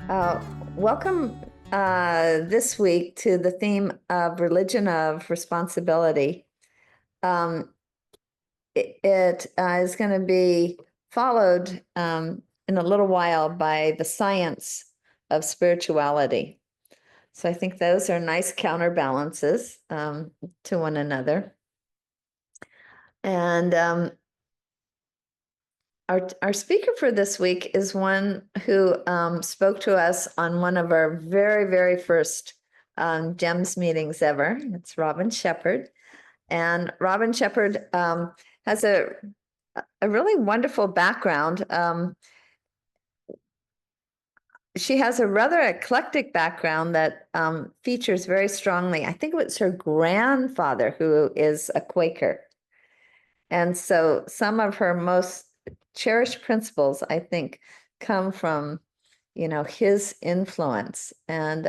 Welcome this week to the theme of religion of responsibility. Um, it is going to be followed in a little while by the science of spirituality. So I think those are nice counterbalances to one another. And our speaker for this week is one who spoke to us on one of our very first GEMS meetings ever. It's Robin Shepherd. And Robin Shepherd has a really wonderful background. She has a rather eclectic background that features very strongly. I think it was her grandfather who is a Quaker. And so some of her most cherished principles, I think, come from, his influence. And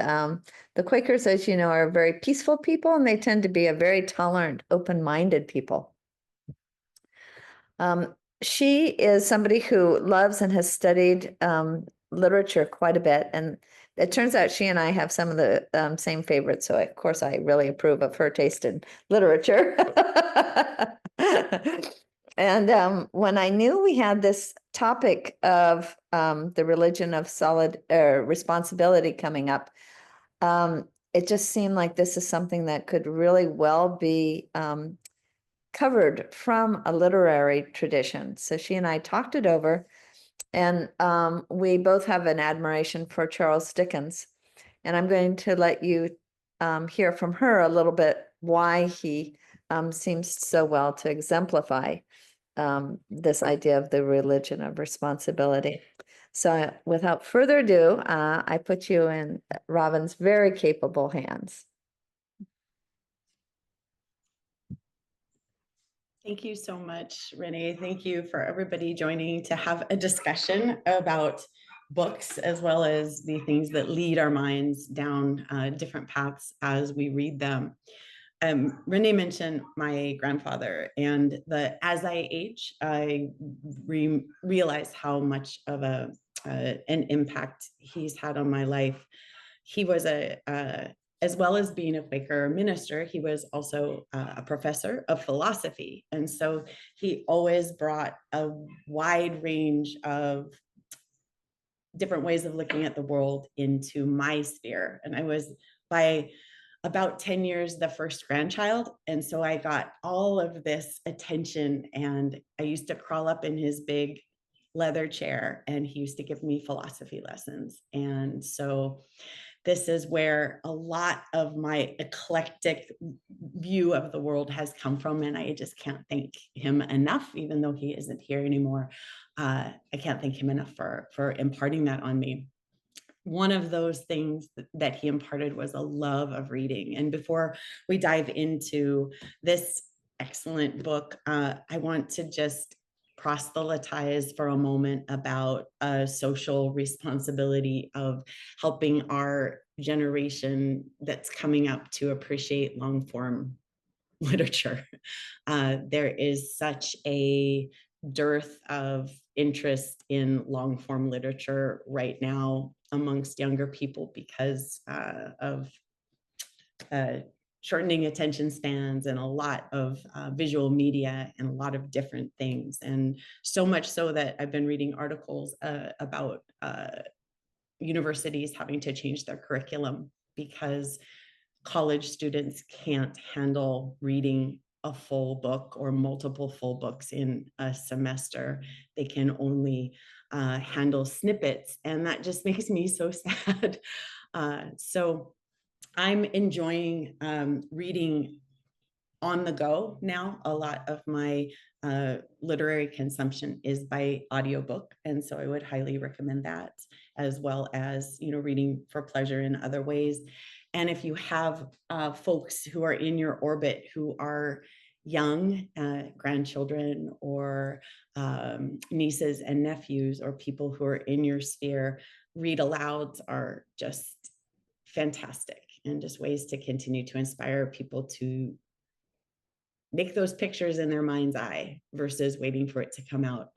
the Quakers, as you know, are very peaceful people, and they tend to be a very tolerant, open-minded people. She is somebody who loves and has studied literature quite a bit, and it turns out she and I have some of the same favorites. So, of course, I really approve of her taste in literature. And when I knew we had this topic of the religion of solid responsibility coming up, it just seemed like this is something that could really well be covered from a literary tradition. So she and I talked it over, and we both have an admiration for Charles Dickens. And I'm going to let you hear from her a little bit why he seems so well to exemplify this idea of the religion of responsibility. So without further ado, I put you in Robin's very capable hands. Thank you so much, Renee. Thank you for everybody joining to have a discussion about books, as well as the things that lead our minds down different paths as we read them. Renee mentioned my grandfather, and as I age, I realize how much of an impact he's had on my life. He was as well as being a Quaker minister, he was also a professor of philosophy. And so he always brought a wide range of different ways of looking at the world into my sphere. And I was, by about 10 years, the first grandchild. And so I got all of this attention, and I used to crawl up in his big leather chair, and he used to give me philosophy lessons. And so this is where a lot of my eclectic view of the world has come from. And I just can't thank him enough, even though he isn't here anymore. I can't thank him enough for imparting that on me. One of those things that he imparted was a love of reading. And before we dive into this excellent book, I want to just proselytize for a moment about a social responsibility of helping our generation that's coming up to appreciate long form literature. There is such a dearth of interest in long form literature right now amongst younger people because of shortening attention spans and a lot of visual media and a lot of different things. And so much so that I've been reading articles about universities having to change their curriculum because college students can't handle reading a full book or multiple full books in a semester. They can only handle snippets, and that just makes me so sad. So I'm enjoying reading on the go now. A lot of my literary consumption is by audiobook, and so I would highly recommend that, as well as reading for pleasure in other ways. And if you have folks who are in your orbit who are young, grandchildren or nieces and nephews, or people who are in your sphere, read alouds are just fantastic, and just ways to continue to inspire people to make those pictures in their mind's eye versus waiting for it to come out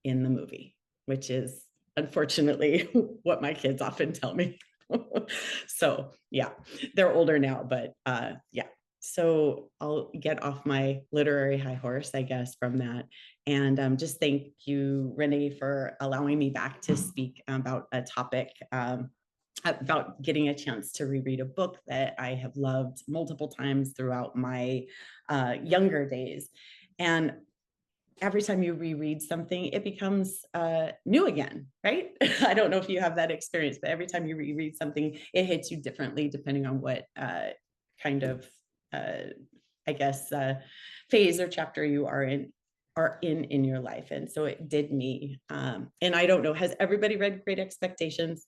in the movie, which is unfortunately what my kids often tell me. So yeah, they're older now, but yeah. So I'll get off my literary high horse, I guess, from that. And just thank you, Renée, for allowing me back to speak about a topic, about getting a chance to reread a book that I have loved multiple times throughout my younger days. And every time you reread something, it becomes new again, right? I don't know if you have that experience, but every time you reread something, it hits you differently depending on what kind of, I guess, phase or chapter you are in your life. And so it did me. And I don't know, has everybody read Great Expectations?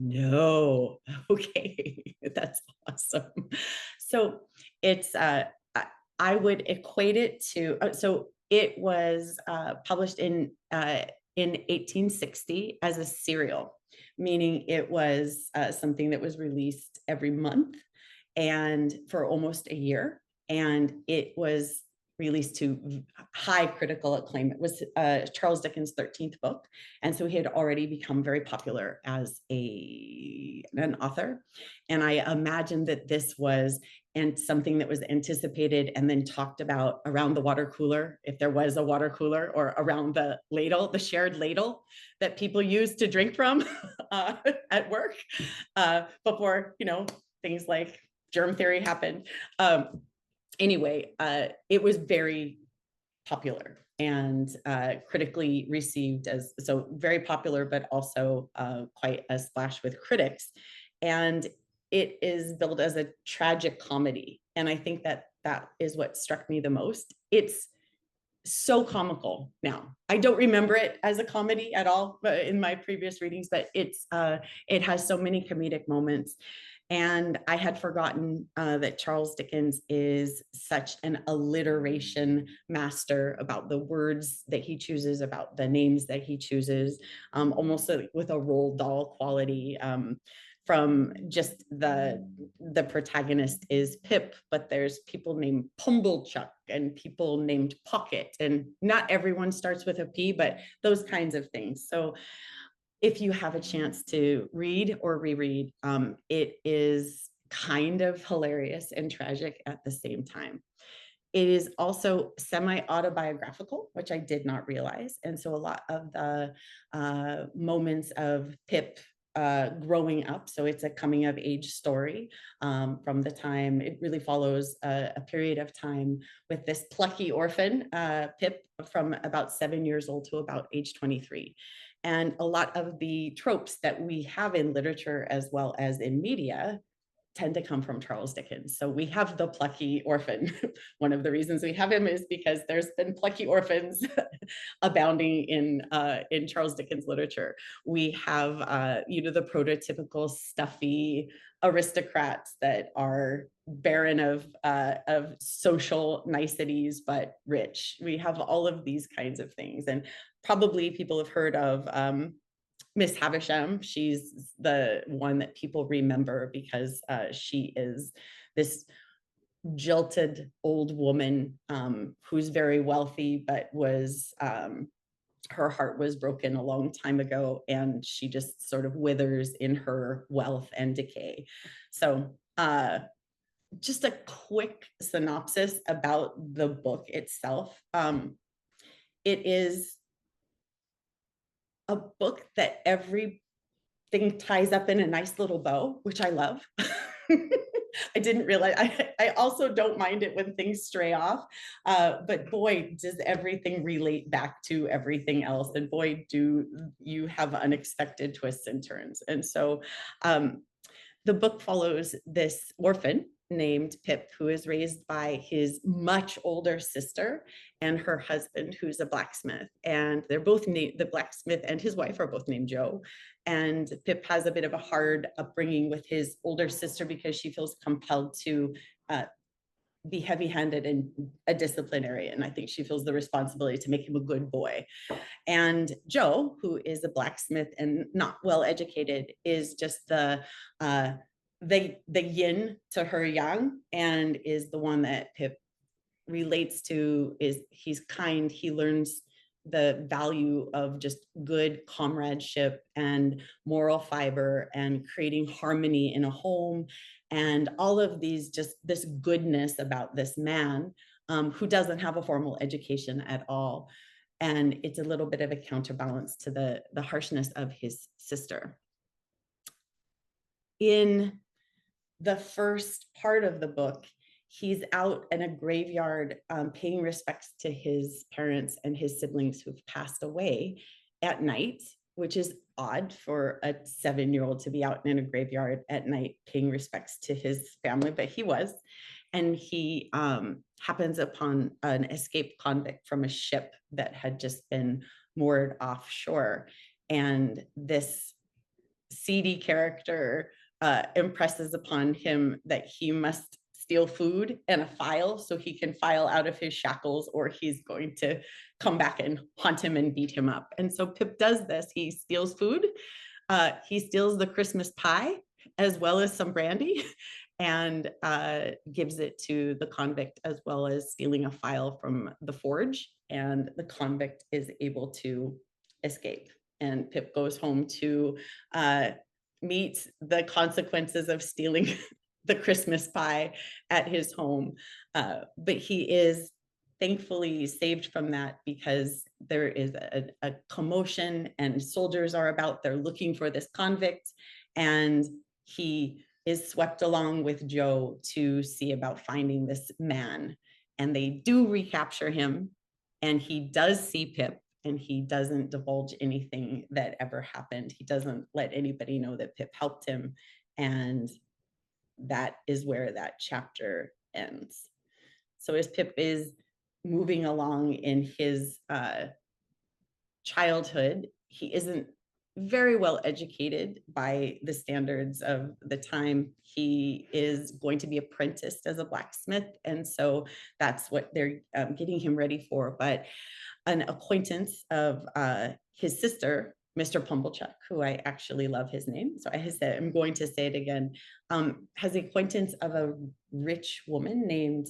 No. Okay, that's awesome. So it's I would equate it to so it was published in 1860 as a serial, meaning it was something that was released every month and for almost a year, and it was released to high critical acclaim. It was Charles Dickens' 13th book, and so he had already become very popular as an author. And I imagine that this was something that was anticipated and then talked about around the water cooler, if there was a water cooler, or around the ladle, the shared ladle that people used to drink from at work before, things like germ theory happened. Anyway, it was very popular and critically received as so very popular, but also quite a splash with critics. And it is billed as a tragic comedy. And I think that that is what struck me the most. It's so comical now. I don't remember it as a comedy at all, but in my previous readings, but it has so many comedic moments. And I had forgotten that Charles Dickens is such an alliteration master about the words that he chooses, about the names that he chooses, almost with a Roald Dahl quality. From just the protagonist is Pip, but there's people named Pumblechuck and people named Pocket, and not everyone starts with a P, but those kinds of things. So if you have a chance to read or reread, it is kind of hilarious and tragic at the same time. It is also semi-autobiographical, which I did not realize. And so a lot of the moments of Pip growing up, so it's a coming of age story from the time, it really follows a period of time with this plucky orphan, Pip, from about 7 years old to about age 23. And a lot of the tropes that we have in literature as well as in media tend to come from Charles Dickens. So we have the plucky orphan. One of the reasons we have him is because there's been plucky orphans abounding in Charles Dickens literature. We have the prototypical stuffy aristocrats that are barren of social niceties but rich. We have all of these kinds of things, and probably people have heard of Miss Havisham. She's the one that people remember because she is this jilted old woman who's very wealthy, but was her heart was broken a long time ago, and she just sort of withers in her wealth and decay. So just a quick synopsis about the book itself. It is a book that everything ties up in a nice little bow, which I love. I didn't realize, I also don't mind it when things stray off, but boy, does everything relate back to everything else. And boy, do you have unexpected twists and turns. And so the book follows this orphan named Pip, who is raised by his much older sister and her husband, who's a blacksmith. And they're both named, the blacksmith and his wife are both named Joe. And Pip has a bit of a hard upbringing with his older sister because she feels compelled to be heavy-handed and a disciplinarian. And I think she feels the responsibility to make him a good boy. And Joe, who is a blacksmith and not well educated, is just the yin to her yang, and is the one that Pip relates to. Is he's kind, he learns the value of just good comradeship and moral fiber and creating harmony in a home, and all of these, just this goodness about this man who doesn't have a formal education at all. And it's a little bit of a counterbalance to the harshness of his sister. In the first part of the book, he's out in a graveyard paying respects to his parents and his siblings who've passed away at night, which is odd for a 7-year-old to be out in a graveyard at night paying respects to his family, but he was. And he happens upon an escaped convict from a ship that had just been moored offshore. And this seedy character impresses upon him that he must steal food and a file so he can file out of his shackles, or he's going to come back and haunt him and beat him up. And so Pip does this. He steals food. He steals the Christmas pie as well as some brandy and gives it to the convict, as well as stealing a file from the forge. And the convict is able to escape. And Pip goes home to meet the consequences of stealing the Christmas pie at his home. But he is thankfully saved from that, because there is a commotion and soldiers are about, they're looking for this convict, and he is swept along with Joe to see about finding this man. And they do recapture him, and he does see Pip, and he doesn't divulge anything that ever happened. He doesn't let anybody know that Pip helped him. And that is where that chapter ends. So as Pip is moving along in his childhood, he isn't very well educated by the standards of the time. He is going to be apprenticed as a blacksmith, and so that's what they're getting him ready for. But an acquaintance of his sister, Mr. Pumblechuck, who I actually love his name, so I'm going to say it again, has the acquaintance of a rich woman named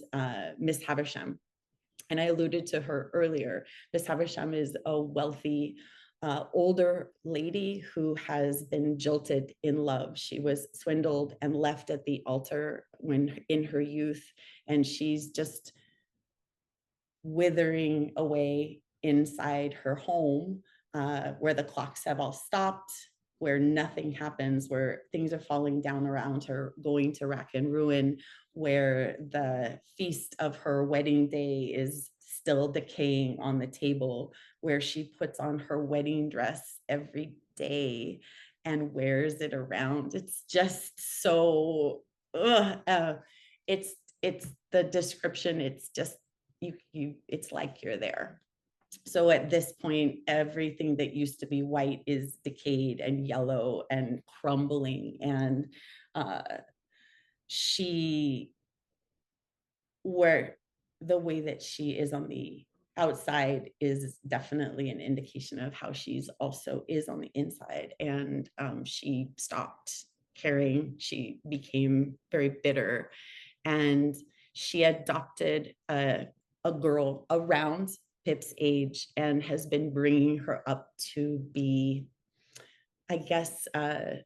Miss Havisham. And I alluded to her earlier. Miss Havisham is a wealthy older lady who has been jilted in love. She was swindled and left at the altar when in her youth, and she's just withering away inside her home, where the clocks have all stopped, where nothing happens, where things are falling down around her, going to rack and ruin, where the feast of her wedding day is still decaying on the table, where she puts on her wedding dress every day and wears it around. It's just so, it's the description. It's just, it's like you're there. So at this point, everything that used to be white is decayed and yellow and crumbling. And where the way that she is on the outside is definitely an indication of how she's also is on the inside. And she stopped caring. She became very bitter, and she adopted a girl around Pip's age and has been bringing her up to be, I guess, a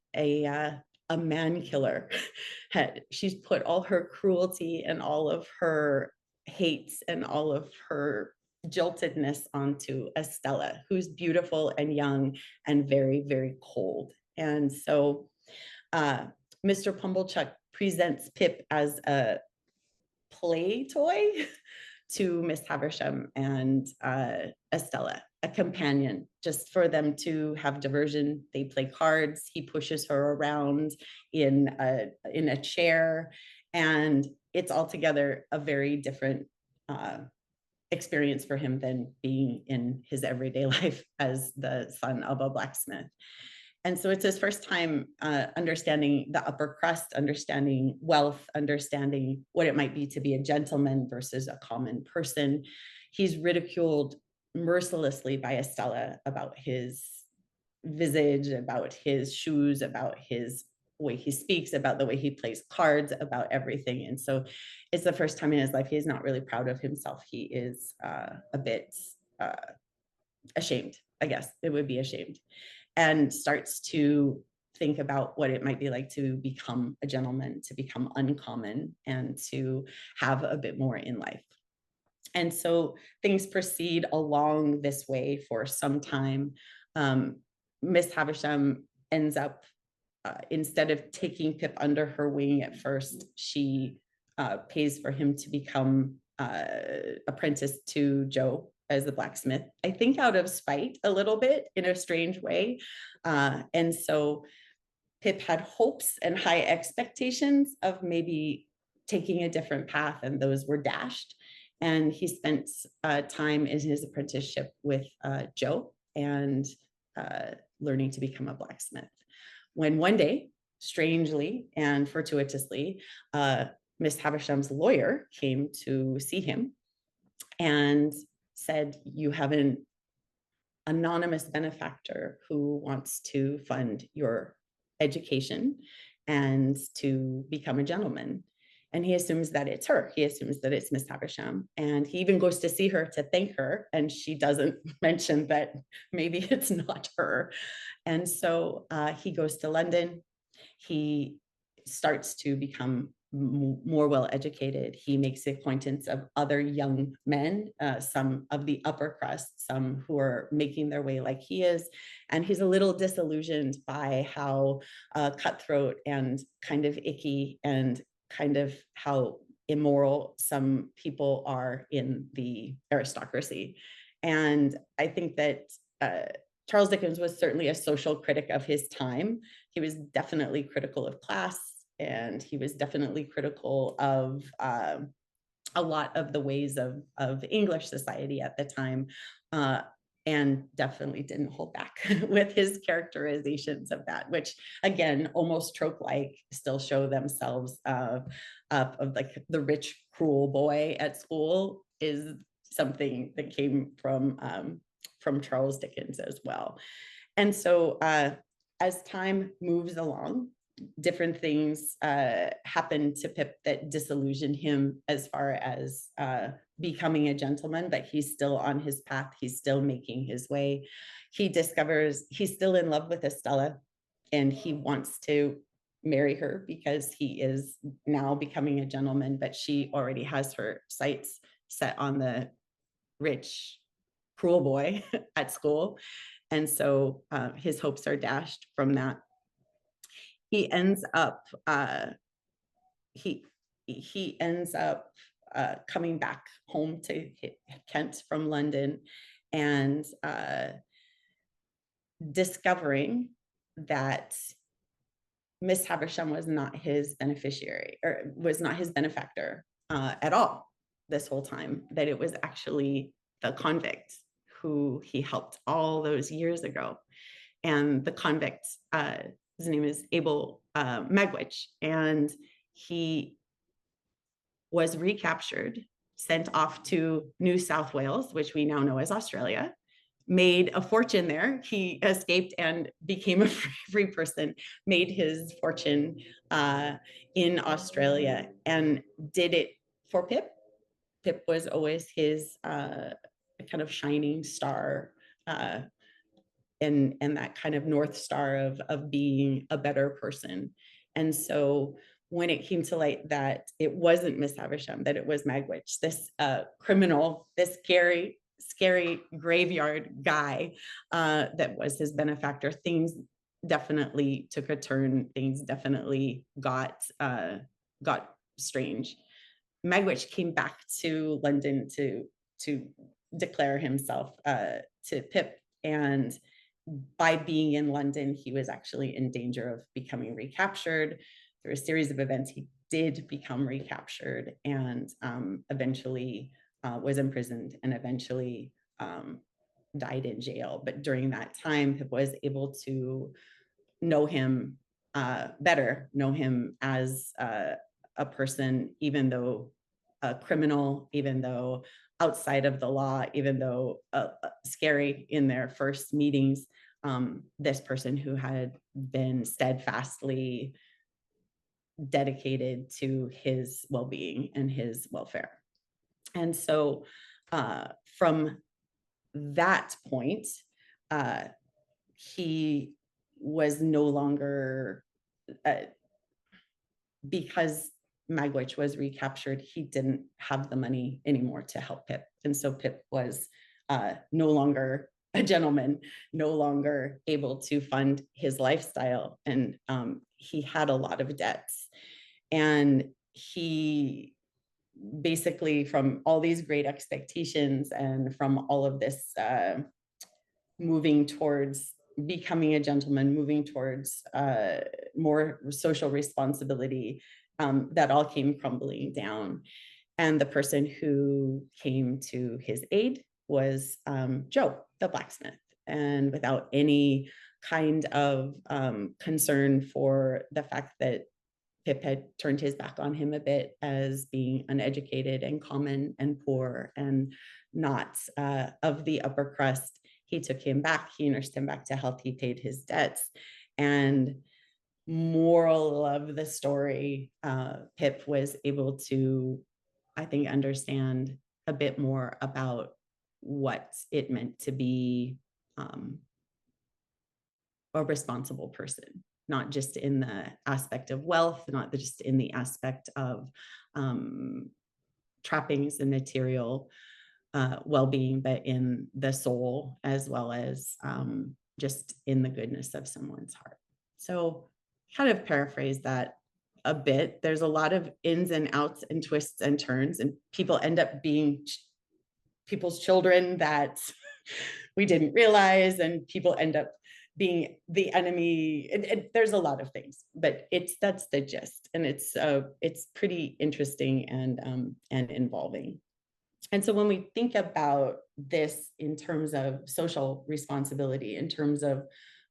man killer. She's put all her cruelty and all of her hates and all of her jiltedness onto Estella, who's beautiful and young and very, very cold. And so Mr. Pumblechuck presents Pip as a play toy to Miss Havisham and Estella, a companion, just for them to have diversion. They play cards. He pushes her around in a chair, and it's altogether a very different experience for him than being in his everyday life as the son of a blacksmith. And so it's his first time understanding the upper crust, understanding wealth, understanding what it might be to be a gentleman versus a common person. He's ridiculed mercilessly by Estella about his visage, about his shoes, about his way he speaks, about the way he plays cards, about everything. And so it's the first time in his life he is not really proud of himself. He is a bit ashamed, I guess it would be ashamed, and starts to think about what it might be like to become a gentleman, to become uncommon, and to have a bit more in life. And so things proceed along this way for some time. Miss Havisham ends up, instead of taking Pip under her wing at first, she pays for him to become apprentice to Joe as the blacksmith, I think out of spite a little bit in a strange way. And so Pip had hopes and high expectations of maybe taking a different path, and those were dashed. And he spent time in his apprenticeship with Joe and learning to become a blacksmith. When one day, strangely and fortuitously, Miss Havisham's lawyer came to see him and said, "You have an anonymous benefactor who wants to fund your education and to become a gentleman." And he assumes that it's her. He assumes that it's Miss Havisham. And he even goes to see her to thank her. And she doesn't mention that maybe it's not her. And so he goes to London. He starts to become more well educated. He makes the acquaintance of other young men, some of the upper crust, some who are making their way like he is. And he's a little disillusioned by how cutthroat and kind of icky and kind of how immoral some people are in the aristocracy. And I think that Charles Dickens was certainly a social critic of his time. He was definitely critical of class, and he was definitely critical of a lot of the ways of English society at the time, and definitely didn't hold back with his characterizations of that, which again, almost trope-like, still show themselves up of like the rich, cruel boy at school is something that came from Charles Dickens as well. And so as time moves along, different things happen to Pip that disillusion him as far as becoming a gentleman, but he's still on his path. He's still making his way. He discovers he's still in love with Estella, and he wants to marry her because he is now becoming a gentleman, but she already has her sights set on the rich, cruel boy at school. And so his hopes are dashed from that. He ends up he ends up coming back home to Kent from London, and discovering that Miss Havisham was not his beneficiary, or was not his benefactor at all this whole time, that it was actually the convict who he helped all those years ago. And the convict, his name is Abel Magwitch, and he was recaptured, sent off to New South Wales, which we now know as Australia, made a fortune there. He escaped and became a free person, made his fortune in Australia, and did it for Pip. Pip was always his kind of shining star, and that kind of North Star of being a better person. And so when it came to light that it wasn't Miss Havisham, that it was Magwitch, this criminal, this scary graveyard guy that was his benefactor, things definitely took a turn. Things definitely got strange. Magwitch came back to London to declare himself to Pip, and by being in London, he was actually in danger of becoming recaptured. Through a series of events, he did become recaptured, and eventually was imprisoned, and eventually died in jail. But during that time, Pip was able to know him better, know him as a person, even though a criminal, even though outside of the law, even though scary in their first meetings, this person who had been steadfastly dedicated to his well-being and his welfare. And so from that point, he was no longer, because Magwitch was recaptured, he didn't have the money anymore to help Pip. And so Pip was no longer a gentleman, no longer able to fund his lifestyle. And he had a lot of debts. And he basically, from all these great expectations and from all of this moving towards becoming a gentleman, moving towards more social responsibility, that all came crumbling down. And the person who came to his aid was Joe, the blacksmith. And without any kind of concern for the fact that Pip had turned his back on him a bit as being uneducated and common and poor and not of the upper crust, he took him back. He nursed him back to health. He paid his debts. And moral of the story, Pip was able to, I think, understand a bit more about what it meant to be a responsible person, not just in the aspect of wealth, not just in the aspect of trappings and material well-being, but in the soul, as well as just in the goodness of someone's heart. So kind of paraphrase that a bit. There's a lot of ins and outs and twists and turns, and people end up being people's children that we didn't realize, and people end up being the enemy. There's a lot of things, but that's the gist, and it's pretty interesting and involving. And so when we think about this in terms of social responsibility, in terms of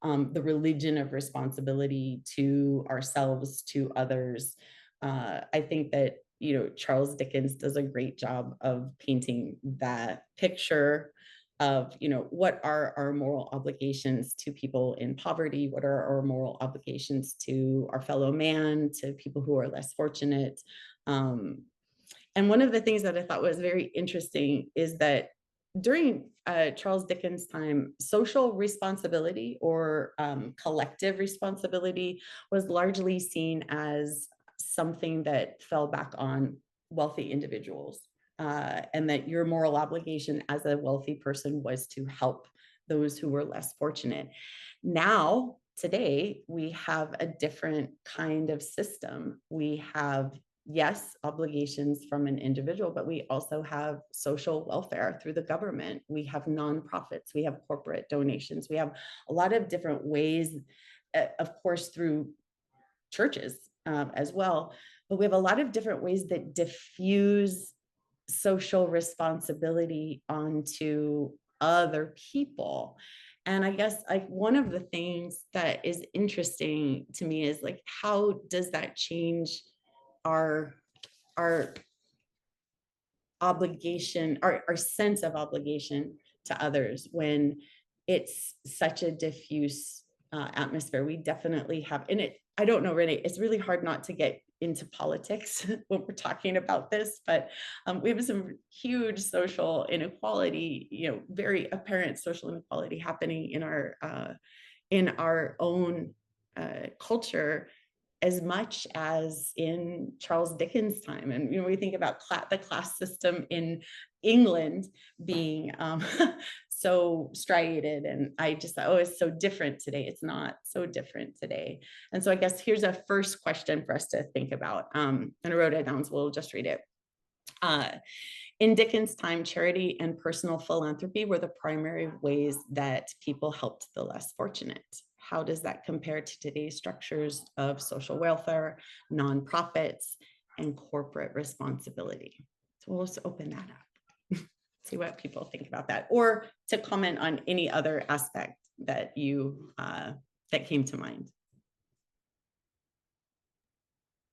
the religion of responsibility to ourselves, to others, I think that, Charles Dickens does a great job of painting that picture of, what are our moral obligations to people in poverty? What are our moral obligations to our fellow man, to people who are less fortunate? And one of the things that I thought was very interesting is that during Charles Dickens' time, social responsibility or collective responsibility was largely seen as something that fell back on wealthy individuals, and that your moral obligation as a wealthy person was to help those who were less fortunate. Now, today, we have a different kind of system. We have, yes, obligations from an individual, but we also have social welfare through the government. We have nonprofits, we have corporate donations, we have a lot of different ways, of course, through churches as well, but we have a lot of different ways that diffuse social responsibility onto other people. And I guess one of the things that is interesting to me is how does that change our obligation, our sense of obligation to others when it's such a diffuse atmosphere? We definitely have, and I don't know, Renee, it's really hard not to get into politics when we're talking about this, but we have some huge social inequality, very apparent social inequality happening in our own culture, as much as in Charles Dickens' time. And we think about the class system in England being so striated, and I just thought, oh, it's so different today. It's not so different today. And so I guess here's a first question for us to think about, and I wrote it down, so we'll just read it. In Dickens' time, charity and personal philanthropy were the primary ways that people helped the less fortunate. How does that compare to today's structures of social welfare, nonprofits, and corporate responsibility? So we'll just open that up, see what people think about that, or to comment on any other aspect that that came to mind.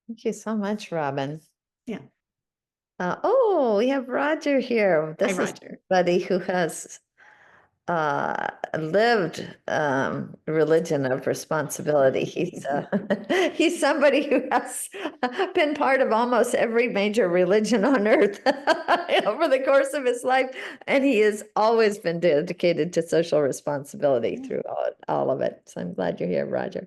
Thank you so much, Robin. Yeah. We have Roger here. This Hi, is Roger. somebody who has lived religion of responsibility. He's somebody who has been part of almost every major religion on earth over the course of his life, and he has always been dedicated to social responsibility through all of it. So I'm glad you're here, Roger.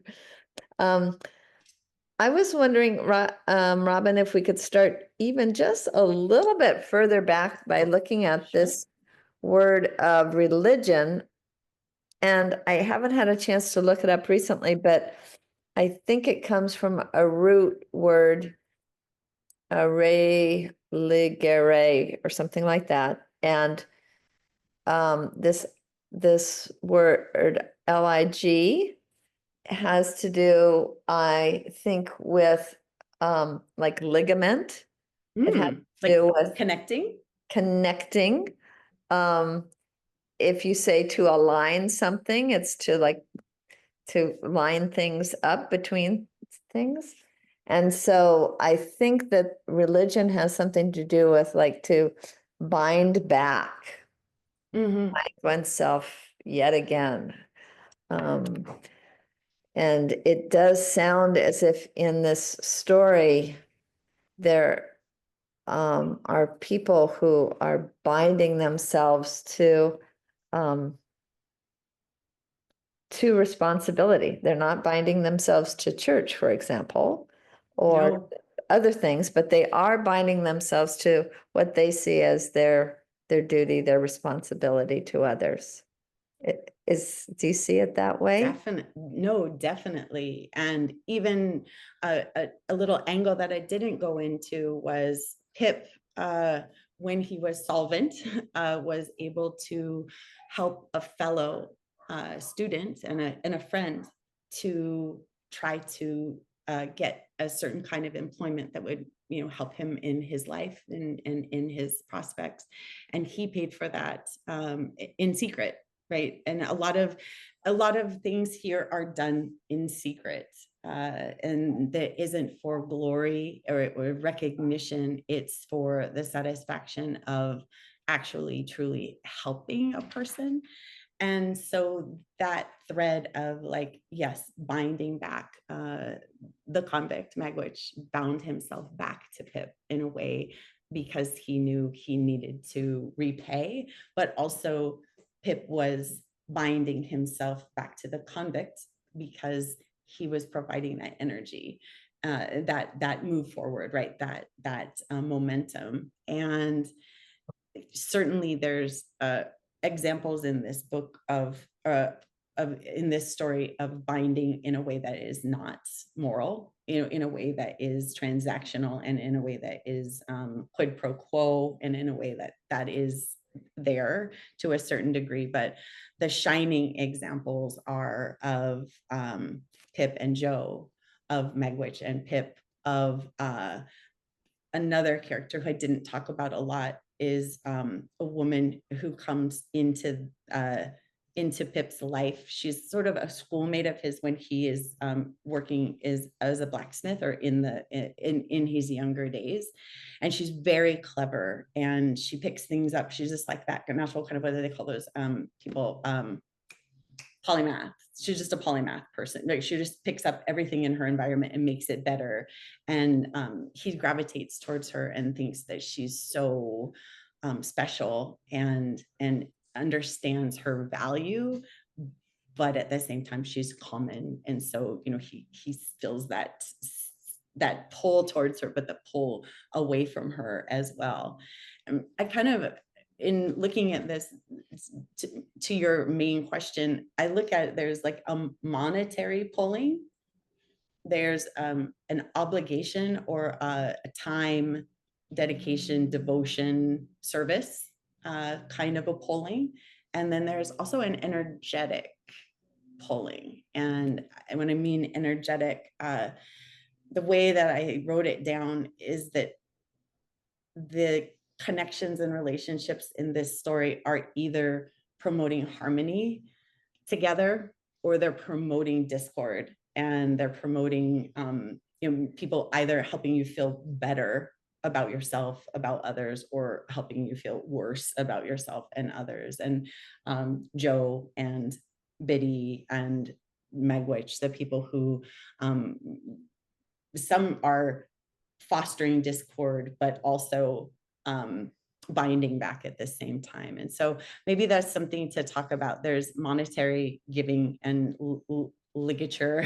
I was wondering, Robin, if we could start even just a little bit further back by looking at this word of religion. And I haven't had a chance to look it up recently, but I think it comes from a root word, religere, or something like that. And this word lig has to do, I think, with like ligament. It has to Like do with connecting. If you say to align something, it's to line things up between things. And so I think that religion has something to do with like to bind back oneself yet again. And it does sound as if in this story there are people who are binding themselves to responsibility. They're not binding themselves to church, for example, or No. other things, but they are binding themselves to what they see as their duty, their responsibility to others. Do you see it that way? Definitely. And even a little angle that I didn't go into was Pip, when he was solvent, was able to help a fellow student and a friend to try to get a certain kind of employment that would, help him in his life and in his prospects. And he paid for that in secret. Right. And a lot of things here are done in secret, and that isn't for glory or recognition. It's for the satisfaction of actually truly helping a person. And so that thread of like, yes, binding back, the convict Magwitch bound himself back to Pip in a way because he knew he needed to repay, but also Pip was binding himself back to the convict because he was providing that energy, that move forward, right? That momentum. And certainly there's examples in this book of in this story of binding in a way that is not moral, in a way that is transactional, and in a way that is quid pro quo, and in a way that is there to a certain degree. But the shining examples are of Pip and Joe, of Magwitch and Pip, of another character who I didn't talk about a lot is a woman who comes into Pip's life. She's sort of a schoolmate of his when he is working as a blacksmith, or in his younger days. And she's very clever, and she picks things up. She's just like that natural kind of, what do they call those people? Polymath. She's just a polymath person. Like, she just picks up everything in her environment and makes it better. And he gravitates towards her and thinks that she's so special and understands her value, but at the same time she's common. And so, he feels that pull towards her, but the pull away from her as well. And I kind of, in looking at this, to your main question, I look at it, there's like a monetary pulling, there's an obligation or a time, dedication, devotion, service, kind of a pulling. And then there's also an energetic pulling. And when I mean energetic, the way that I wrote it down is that the connections and relationships in this story are either promoting harmony together, or they're promoting discord, and they're promoting people either helping you feel better about yourself, about others, or helping you feel worse about yourself and others. And Joe and Biddy and Megwitch, the people who some are fostering discord, but also binding back at the same time. And so maybe that's something to talk about. There's monetary giving and ligature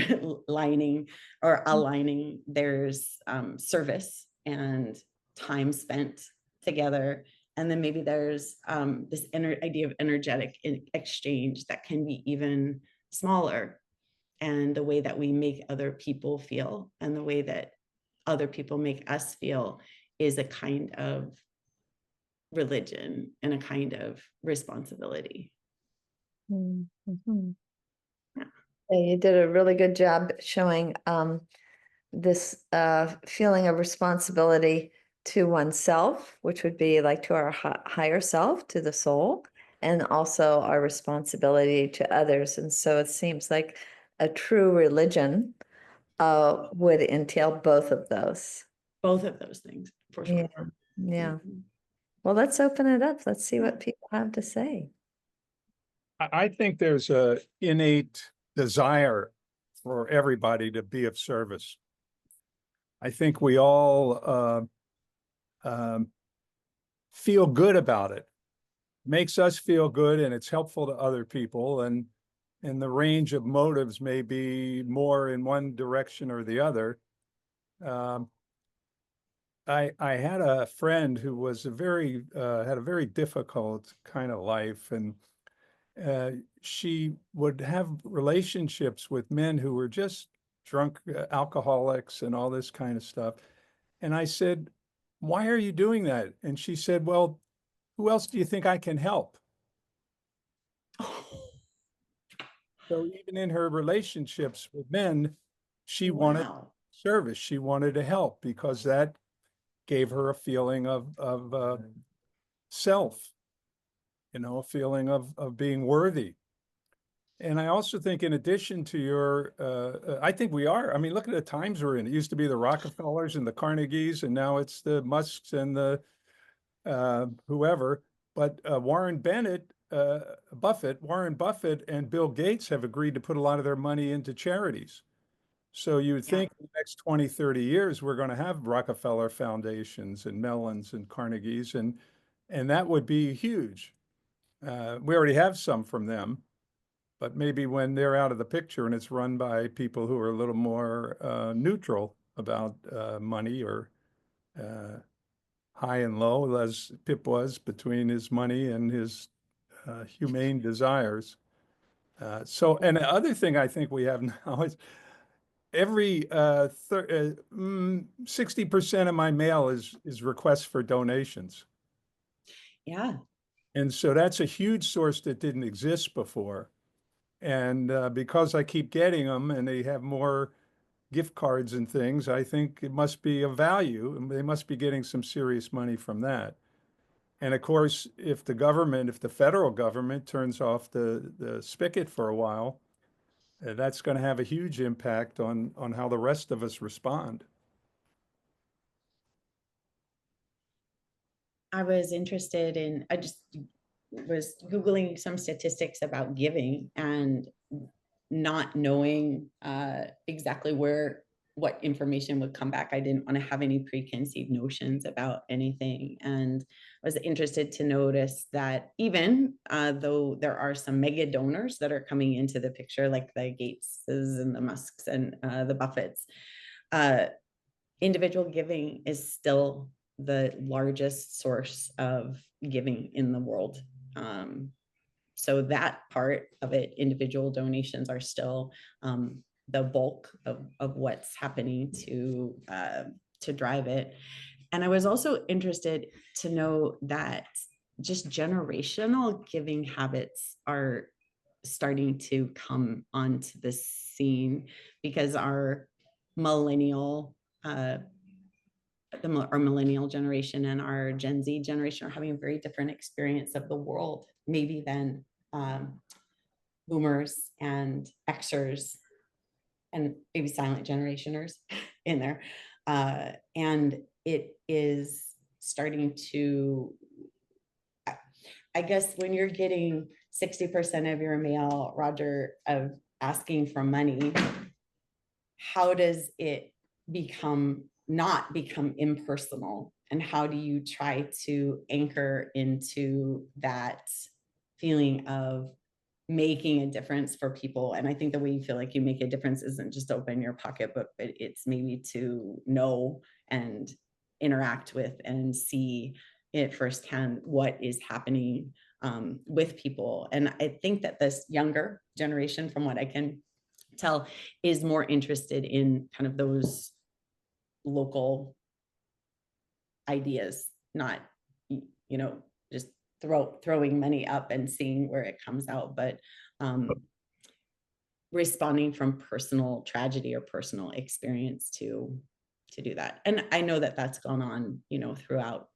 lining or aligning. There's service and time spent together. And then maybe there's this idea of energetic exchange that can be even smaller, and the way that we make other people feel and the way that other people make us feel is a kind of religion and a kind of responsibility. Mm-hmm. Yeah. You did a really good job showing this feeling of responsibility to oneself, which would be like to our higher self, to the soul, and also our responsibility to others. And so it seems like a true religion would entail both of those. Both of those things, for sure. Yeah. Yeah. Well, let's open it up. Let's see what people have to say. I think there's a innate desire for everybody to be of service. I think we all feel good about it. Makes us feel good, and it's helpful to other people. And the range of motives may be more in one direction or the other. I had a friend who was had a very difficult kind of life, and she would have relationships with men who were just drunk alcoholics and all this kind of stuff. And I said, "Why are you doing that?" And she said, "Well, who else do you think I can help?" So even in her relationships with men, she wanted service. She wanted to help because that gave her a feeling of self, a feeling of being worthy. And I also think, in addition to I think we are. I mean, look at the times we're in. It used to be the Rockefellers and the Carnegies, and now it's the Musks and the whoever. But Warren Buffett and Bill Gates have agreed to put a lot of their money into charities. So you would think in the next 20, 30 years, we're going to have Rockefeller foundations and Mellons and Carnegies, and that would be huge. We already have some from them, but maybe when they're out of the picture and it's run by people who are a little more neutral about money, or high and low, as Pip was between his money and his humane desires. And the other thing I think we have now is every 60% of my mail is requests for donations. Yeah. And so that's a huge source that didn't exist before. And because I keep getting them and they have more gift cards and things, I think it must be of value, and they must be getting some serious money from that. And of course, if the federal government turns off the spigot for a while, that's going to have a huge impact on how the rest of us respond. I was interested in, I just was Googling some statistics about giving and not knowing exactly what information would come back. I didn't want to have any preconceived notions about anything, and was interested to notice that even though there are some mega donors that are coming into the picture, like the Gateses and the Musks and the Buffetts, individual giving is still the largest source of giving in the world. So that part of it, individual donations are still the bulk of what's happening to drive it. And I was also interested to know that just generational giving habits are starting to come onto the scene, because our millennial our millennial generation and our Gen Z generation are having a very different experience of the world, maybe than boomers and Xers and maybe silent generationers in there. And it is starting to, I guess when you're getting 60% of your mail, Roger, of asking for money, how does it not become impersonal? And how do you try to anchor into that feeling of making a difference for people? And I think the way you feel like you make a difference isn't just open your pocketbook, but it's maybe to know and interact with and see it firsthand what is happening with people. And I think that this younger generation, from what I can tell, is more interested in kind of those local ideas, not, just throwing money up and seeing where it comes out, but responding from personal tragedy or personal experience to do that. And I know that that's gone on, throughout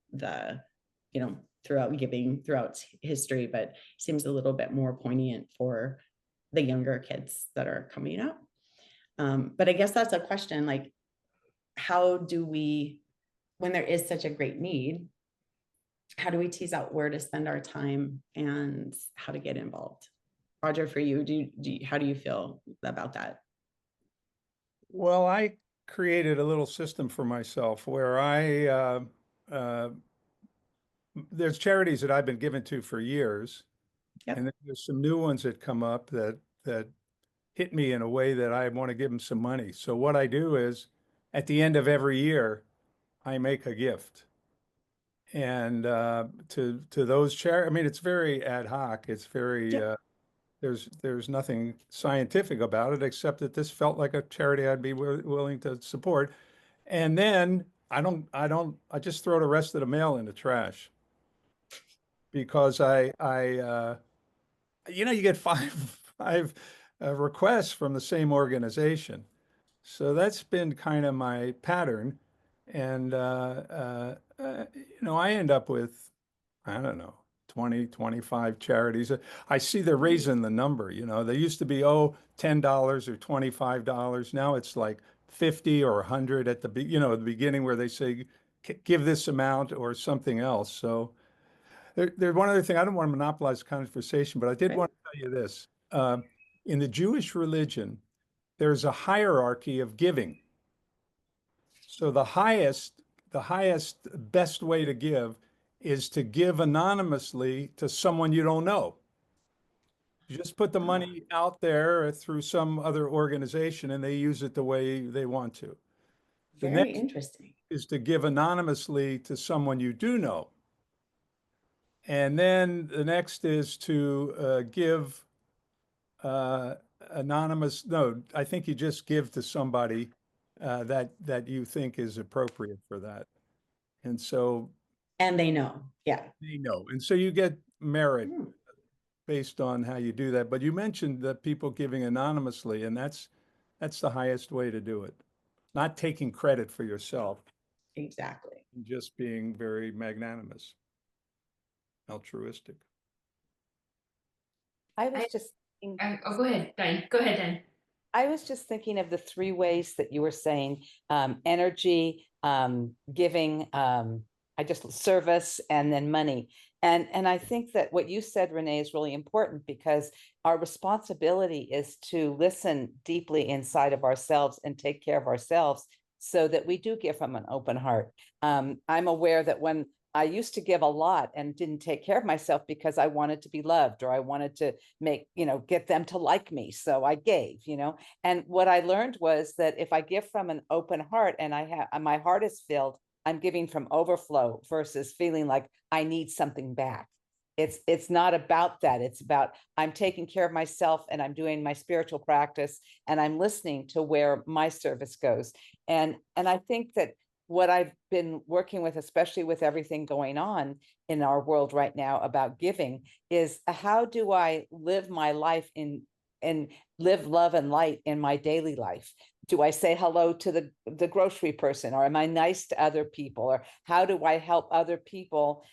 throughout giving, throughout history, but seems a little bit more poignant for the younger kids that are coming up. But I guess that's a question, like, how do we, when there is such a great need, how do we tease out where to spend our time and how to get involved? Roger, for you, how do you feel about that? Well, I created a little system for myself where there's charities that I've been given to for years. Yep. And then there's some new ones that come up that hit me in a way that I want to give them some money. So what I do is at the end of every year, I make a gift. And to those charities, I mean, it's very ad hoc. It's very, Yep. there's nothing scientific about it, except that this felt like a charity I'd be willing to support. And then I just throw the rest of the mail in the trash because you get five requests from the same organization. So that's been kind of my pattern. And, I end up with, I don't know, 20, 25 charities. I see they're raising the number, they used to be, $10 or $25. Now it's like 50 or 100 at the beginning where they say, give this amount or something else. So there's one other thing. I don't want to monopolize the conversation, but I did want to tell you this. In the Jewish religion, there's a hierarchy of giving. So the highest, best way to give is to give anonymously to someone you don't know. You just put the money out there through some other organization and they use it the way they want to. The Very next interesting. is to give anonymously to someone you do know. And then the next is to give anonymous. No, I think you just give to somebody that you think is appropriate for that. And so And they know. Yeah. they know. And so you get merit based on how you do that. But you mentioned that people giving anonymously, and that's the highest way to do it. Not taking credit for yourself. Exactly. And just being very magnanimous, altruistic. I was just thinking, Go ahead, Diane. Go ahead, Dan. I was just thinking of the three ways that you were saying, energy, giving, service, and then money. And I think that what you said, Renee, is really important because our responsibility is to listen deeply inside of ourselves and take care of ourselves so that we do give from an open heart. I'm aware that when I used to give a lot and didn't take care of myself because I wanted to be loved or I wanted to get them to like me. So I gave, and what I learned was that if I give from an open heart and my heart is filled, I'm giving from overflow versus feeling like I need something back. It's not about that. It's about I'm taking care of myself and I'm doing my spiritual practice and I'm listening to where my service goes. And I think that what I've been working with, especially with everything going on in our world right now about giving, is how do I live my life and live love and light in my daily life? Do I say hello to the grocery person, or am I nice to other people, or how do I help other people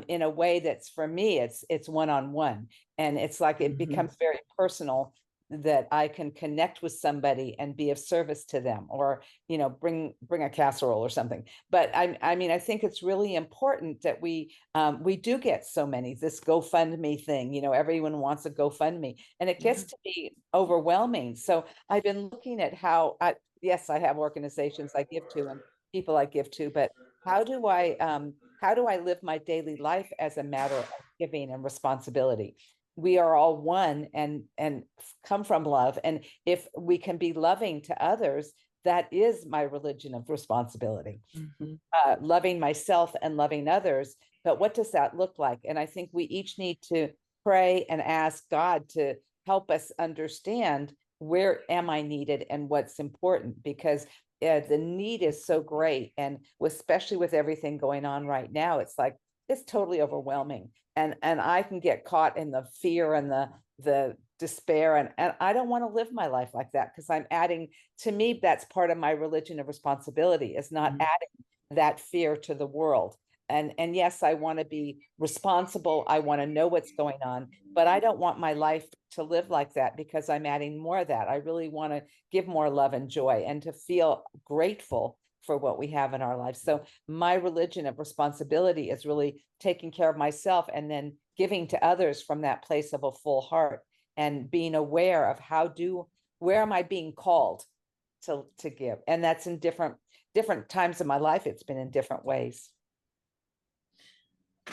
in a way that's, for me, it's one-on-one, and it's like it becomes very personal that I can connect with somebody and be of service to them, or, you know, bring a casserole or something. But I mean, I think it's really important that we do get so many, this GoFundMe thing, you know, everyone wants a GoFundMe, and it gets to be overwhelming. So I've been looking at how, yes, I have organizations I give to and people I give to, but how do I live my daily life as a matter of giving and responsibility? We are all one and come from love. And if we can be loving to others, that is my religion of responsibility. Loving myself and loving others. But what does that look like? And I think we each need to pray and ask God to help us understand, where am I needed and what's important, because the need is so great. And especially with everything going on right now, it's like, it's totally overwhelming. And I can get caught in the fear and the despair. And I don't want to live my life like that, because I'm adding, to me, that's part of my religion of responsibility, is not adding that fear to the world. And yes, I want to be responsible. I want to know what's going on, but I don't want my life to live like that, because I'm adding more of that. I really want to give more love and joy and to feel grateful for what we have in our lives. So my religion of responsibility is really taking care of myself and then giving to others from that place of a full heart, and being aware of where am I being called to give. And that's in different times of my life. It's been in different ways.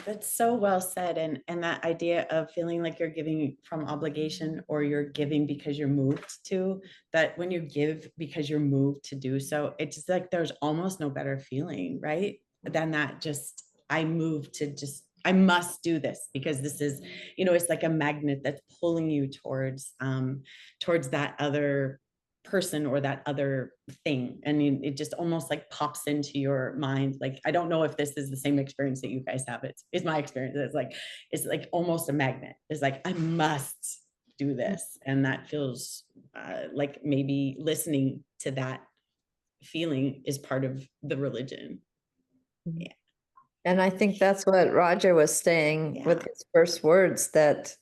That's so well said. And that idea of feeling like you're giving from obligation, or you're giving because you're moved to, that when you give because you're moved to do so, it's just like, there's almost no better feeling, right? Than that, just, I must do this because this is, you know, it's like a magnet that's pulling you towards that other person or that other thing. And it just almost like pops into your mind. Like, I don't know if this is the same experience that you guys have. It's my experience. It's like almost a magnet. It's like, I must do this. And that feels like maybe listening to that feeling is part of the religion. Yeah. And I think that's what Roger was saying with his first words, that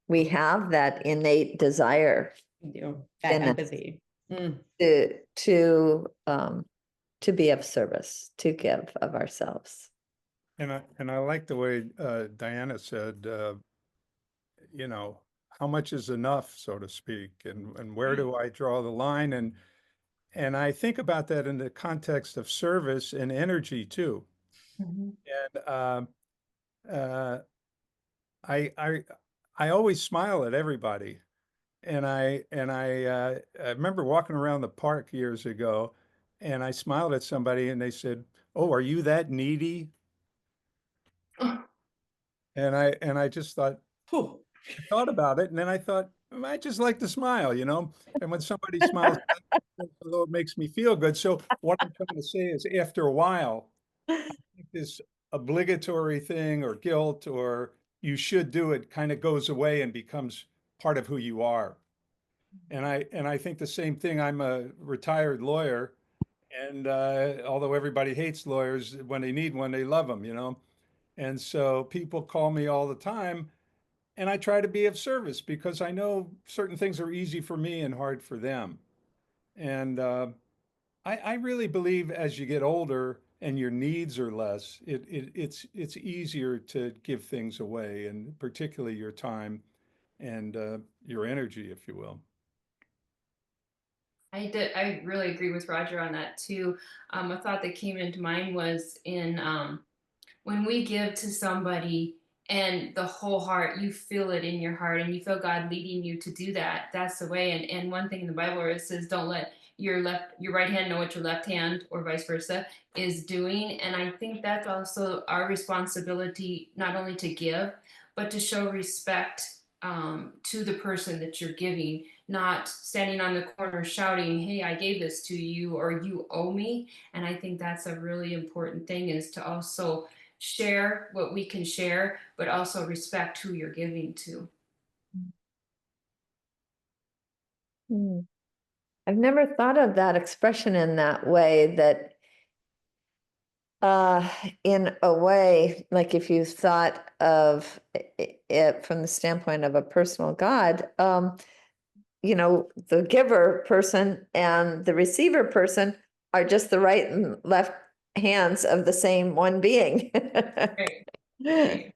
we have that innate desire That in us empathy. to be of service, to give of ourselves. And I like the way Diana said, you know, how much is enough, so to speak, and where do I draw the line? And I think about that in the context of service and energy too. And I always smile at everybody. And I remember walking around the park years ago, and I smiled at somebody, and they said, "Oh, are you that needy?" And I just thought, I thought about it, and then I thought, I just like to smile, you know. And when somebody smiles, although it makes me feel good. So what I'm trying to say is, after a while, this obligatory thing or guilt or you should do it kind of goes away and becomes part of who you are. And I think the same thing. I'm a retired lawyer, and although everybody hates lawyers, when they need one, they love them, you know. And so people call me all the time, and I try to be of service because I know certain things are easy for me and hard for them. And I really believe as you get older and your needs are less, it's easier to give things away, and particularly your time and your energy, if you will. I really agree with Roger on that too. A thought that came into mind was in when we give to somebody and the whole heart, you feel it in your heart and you feel God leading you to do that. That's the way. And one thing in the Bible where it says, don't let your right hand know what your left hand or vice versa is doing. And I think that's also our responsibility, not only to give, but to show respect to the person that you're giving, not standing on the corner shouting, hey, I gave this to you, or you owe me. And I think that's a really important thing, is to also share what we can share, but also respect who you're giving to. I've never thought of that expression in that way, that in a way, like if you thought of it from the standpoint of a personal God, you know, the giver person and the receiver person are just the right and left hands of the same one being. Right. Right.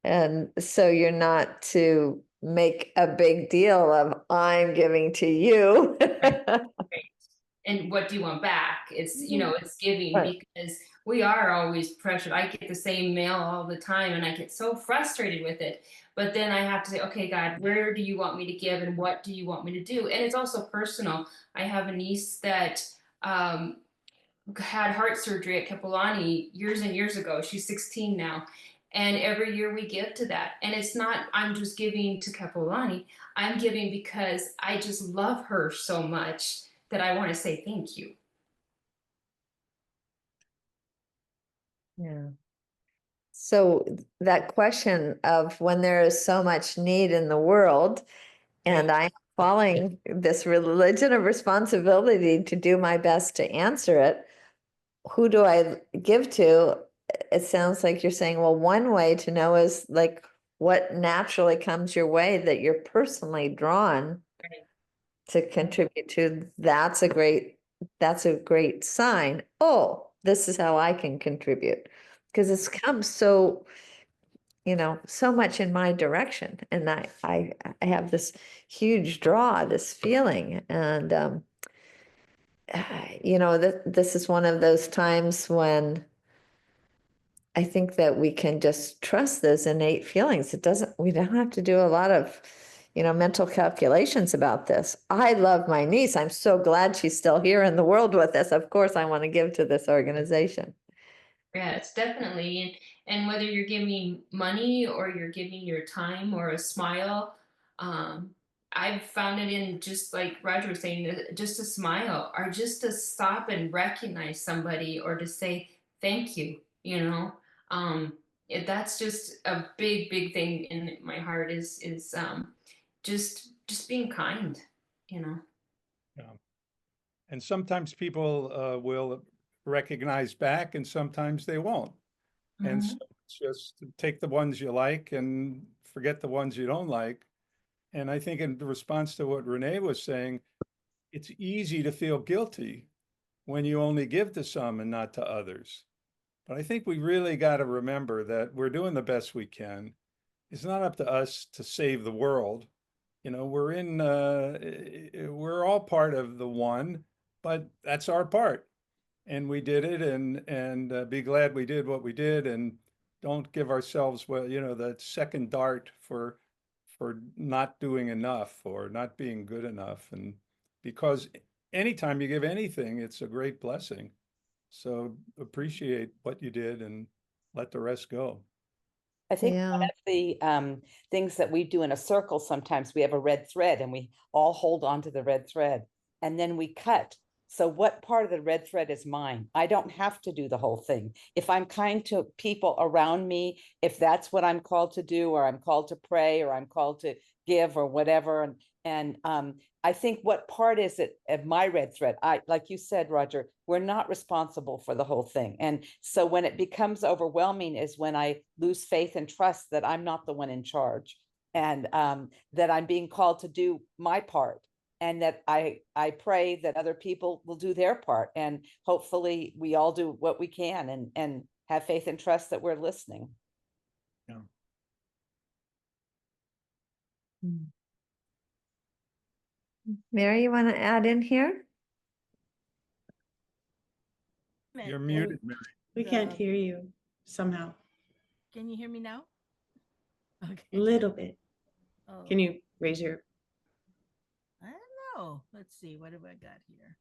And so you're not to make a big deal of I'm giving to you. And what do you want back? It's, you know, it's giving, Right. because we are always pressured. I get the same mail all the time and I get so frustrated with it. But then I have to say, okay, God, where do you want me to give and what do you want me to do? And it's also personal. I have a niece that had heart surgery at Kapolani years and years ago. She's 16 now. And every year we give to that. And it's not, I'm just giving to Kapolani. I'm giving because I just love her so much that I want to say thank you. Yeah. So that question of when there is so much need in the world, and I'm following this religion of responsibility to do my best to answer it, who do I give to? It sounds like you're saying, well, one way to know is like what naturally comes your way that you're personally drawn to contribute to. That's a great sign. Oh, this is how I can contribute, because it's come so, you know, so much in my direction, and I have this huge draw, this feeling, and you know, this is one of those times when I think that we can just trust those innate feelings. We don't have to do a lot of, you know, mental calculations about this. I love my niece. I'm so glad she's still here in the world with us. Of course, I want to give to this organization. Yeah, it's definitely, and whether you're giving money or you're giving your time or a smile, um, I've found it in, just like Roger was saying, just a smile or just to stop and recognize somebody or to say thank you, you know. That's just a big, big thing in my heart is just being kind, you know. Yeah. And sometimes people will recognize back and sometimes they won't. And so it's just take the ones you like and forget the ones you don't like. And I think in response to what Renee was saying, it's easy to feel guilty when you only give to some and not to others. But I think we really got to remember that we're doing the best we can. It's not up to us to save the world. You know, we're all part of the one, but that's our part. And we did it, and be glad we did what we did, and don't give ourselves, well, you know, that second dart for not doing enough or not being good enough. And because anytime you give anything, it's a great blessing. So appreciate what you did and let the rest go. I think Yeah. one of the things that we do in a circle, sometimes we have a red thread and we all hold on to the red thread and then we cut. So what part of the red thread is mine? I don't have to do the whole thing. If I'm kind to people around me, if that's what I'm called to do, or I'm called to pray, or I'm called to give or whatever. And I think what part is it of my red thread? Like you said, Roger, we're not responsible for the whole thing. And so when it becomes overwhelming is when I lose faith and trust that I'm not the one in charge, and that I'm being called to do my part, and that I pray that other people will do their part. And hopefully we all do what we can, and have faith and trust that we're listening. Yeah. Mary, you want to add in here? You're muted, Mary. We can't hear you somehow. Can you hear me now? A Okay. little bit. Oh, Can you raise your? I don't know. Let's see. What have I got here?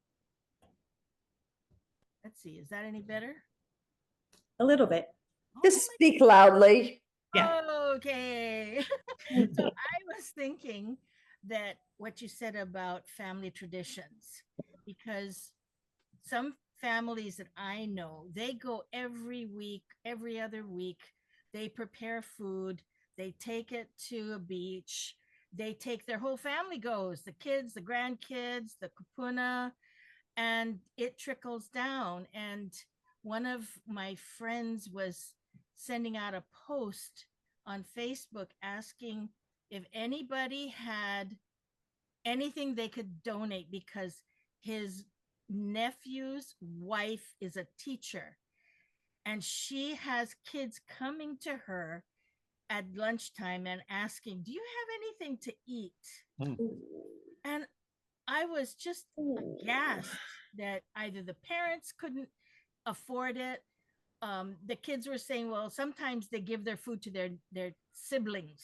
Let's see. Is that any better? A little bit. Just speak loudly. Yeah. Okay. So I was thinking that what you said about family traditions, because some families that I know, they go every week, every other week, they prepare food, they take it to a beach, they take their whole family goes, the kids, the grandkids, the kupuna, and it trickles down. And one of my friends was sending out a post on Facebook asking if anybody had anything they could donate, because his nephew's wife is a teacher, and she has kids coming to her at lunchtime and asking, "Do you have anything to eat?" And I was just aghast that either the parents couldn't afford it. The kids were saying, well, sometimes they give their food to their siblings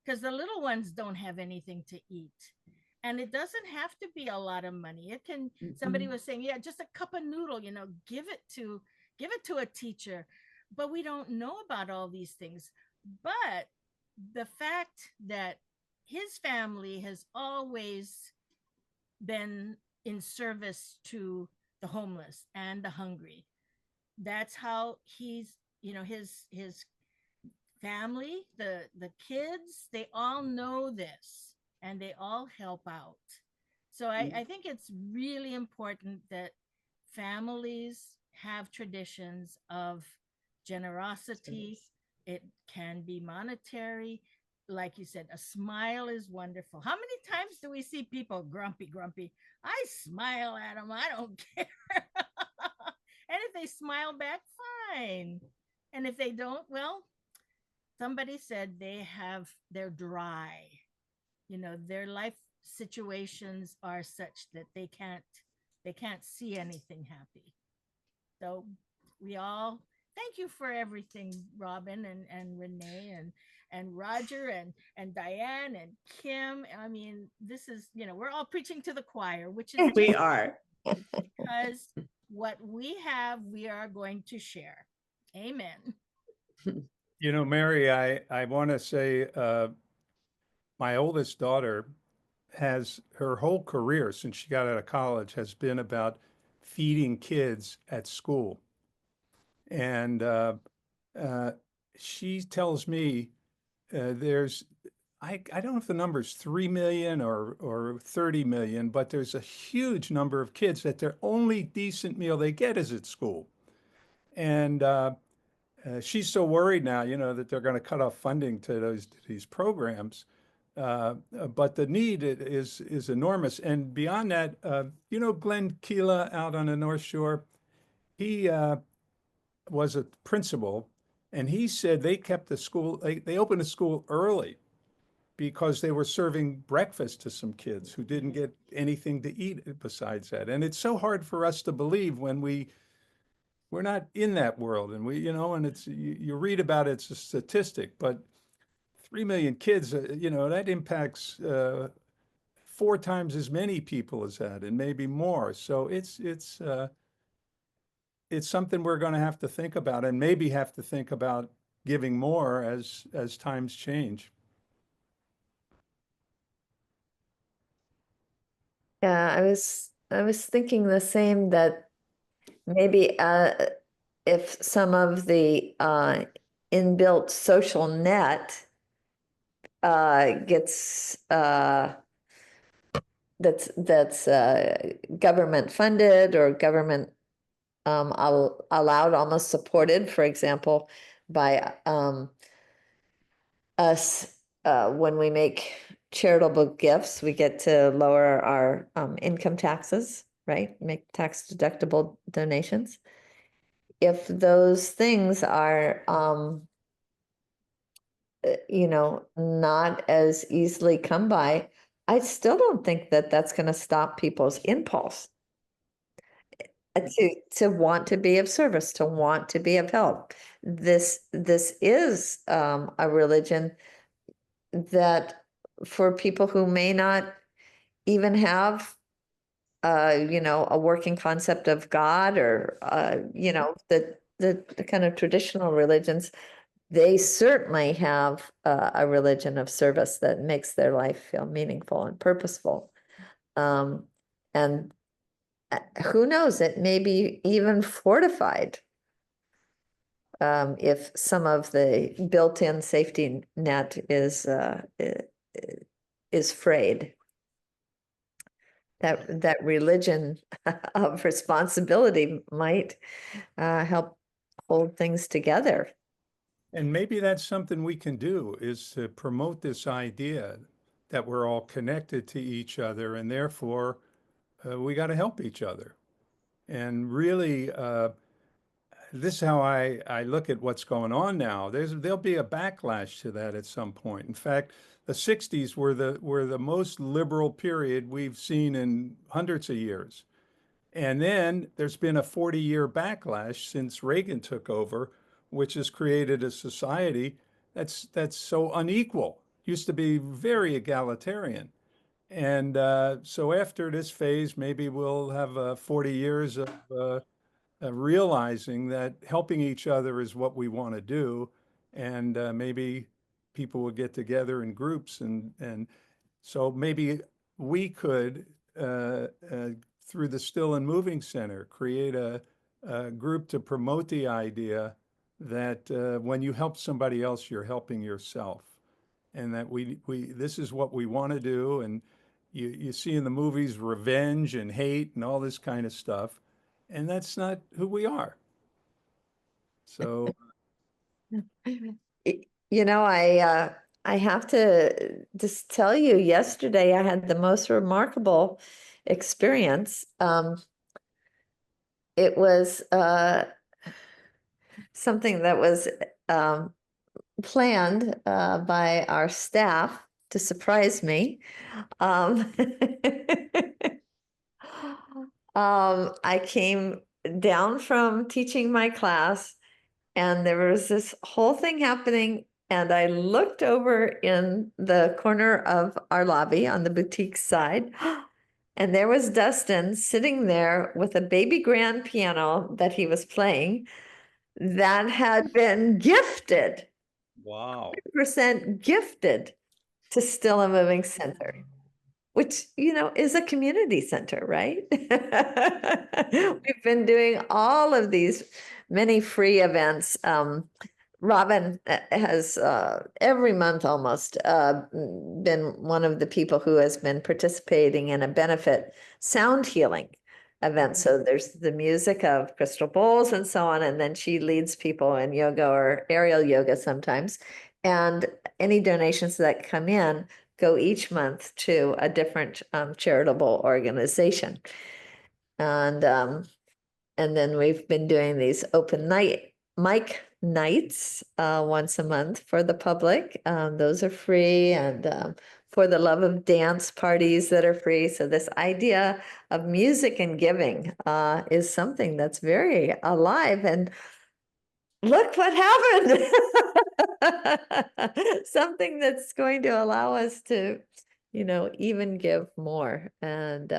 because the little ones don't have anything to eat. And it doesn't have to be a lot of money. It can, somebody was saying, yeah, just a cup of noodle, give it to a teacher. But we don't know about all these things. But the fact that his family has always been in service to the homeless and the hungry, that's how he's, his family, the kids, they all know this and they all help out. So I think it's really important that families have traditions of generosity. It can be monetary. Like you said, a smile is wonderful. How many times do we see people grumpy? I smile at them. I don't care. And if they smile back, fine. And if they don't, well, somebody said they're dry. Their life situations are such that they can't see anything happy. So we all thank you for everything, Robin and Renee and Roger and Diane and Kim. I mean, this is, we're all preaching to the choir, which is We are. because what we have, we are going to share. Amen. Mary, I want to say my oldest daughter has her whole career since she got out of college has been about feeding kids at school. And she tells me I don't know if the number's 3 million or 30 million, but there's a huge number of kids that their only decent meal they get is at school. And she's so worried now, that they're going to cut off funding to these programs. But the need is enormous. And beyond that, Glenn Keela out on the North Shore, he was a principal, and he said they kept the school, they opened the school early because they were serving breakfast to some kids who didn't get anything to eat besides that. And it's so hard for us to believe when we're not in that world, and and it's, you read about it, it's a statistic, but 3 million kids, that impacts 4 times as many people as that, and maybe more. So it's something we're going to have to think about, and maybe have to think about giving more as times change. Yeah, I was thinking the same, that maybe if some of the inbuilt social net gets that's government funded or government allowed, almost supported, for example, by us, when we make charitable gifts, we get to lower our income taxes, right? Make tax deductible donations. If those things are not as easily come by, I still don't think that that's going to stop people's impulse to want to be of service, to want to be of help. This is a religion that, for people who may not even have a working concept of God, or the kind of traditional religions, they certainly have a religion of service that makes their life feel meaningful and purposeful. And who knows, it may be even fortified if some of the built-in safety net is frayed. That religion of responsibility might help hold things together. And maybe that's something we can do, is to promote this idea that we're all connected to each other, and therefore we got to help each other. And really, this is how I look at what's going on now. There'll be a backlash to that at some point. In fact, the 60s were the most liberal period we've seen in hundreds of years. And then there's been a 40-year backlash since Reagan took over, which has created a society that's so unequal. Used to be very egalitarian. And so after this phase, maybe we'll have 40 years of realizing that helping each other is what we want to do. And maybe people will get together in groups. And so maybe we could, through the Still and Moving Center, create a group to promote the idea that when you help somebody else, you're helping yourself. And that this is what we want to do. And you see in the movies revenge and hate and all this kind of stuff. And that's not who we are. So, You know, I have to just tell you, yesterday I had the most remarkable experience. It was something that was planned by our staff to surprise me. Um, I came down from teaching my class, and there was this whole thing happening, and I looked over in the corner of our lobby on the boutique side, and there was Dustin sitting there with a baby grand piano that he was playing that had been gifted, wow. percent gifted to Still a Moving Center, which, you know, is a community center, right? We've been doing all of these many free events. Robin has every month almost been one of the people who has been participating in a benefit sound healing event. So there's the music of crystal bowls and so on, and then she leads people in yoga or aerial yoga sometimes. And any donations that come in go each month to a different charitable organization. And then we've been doing these open mic nights once a month for the public. Those are free, and for the love of dance parties that are free. So this idea of music and giving is something that's very alive. And look what happened. Something that's going to allow us to, you know, even give more. And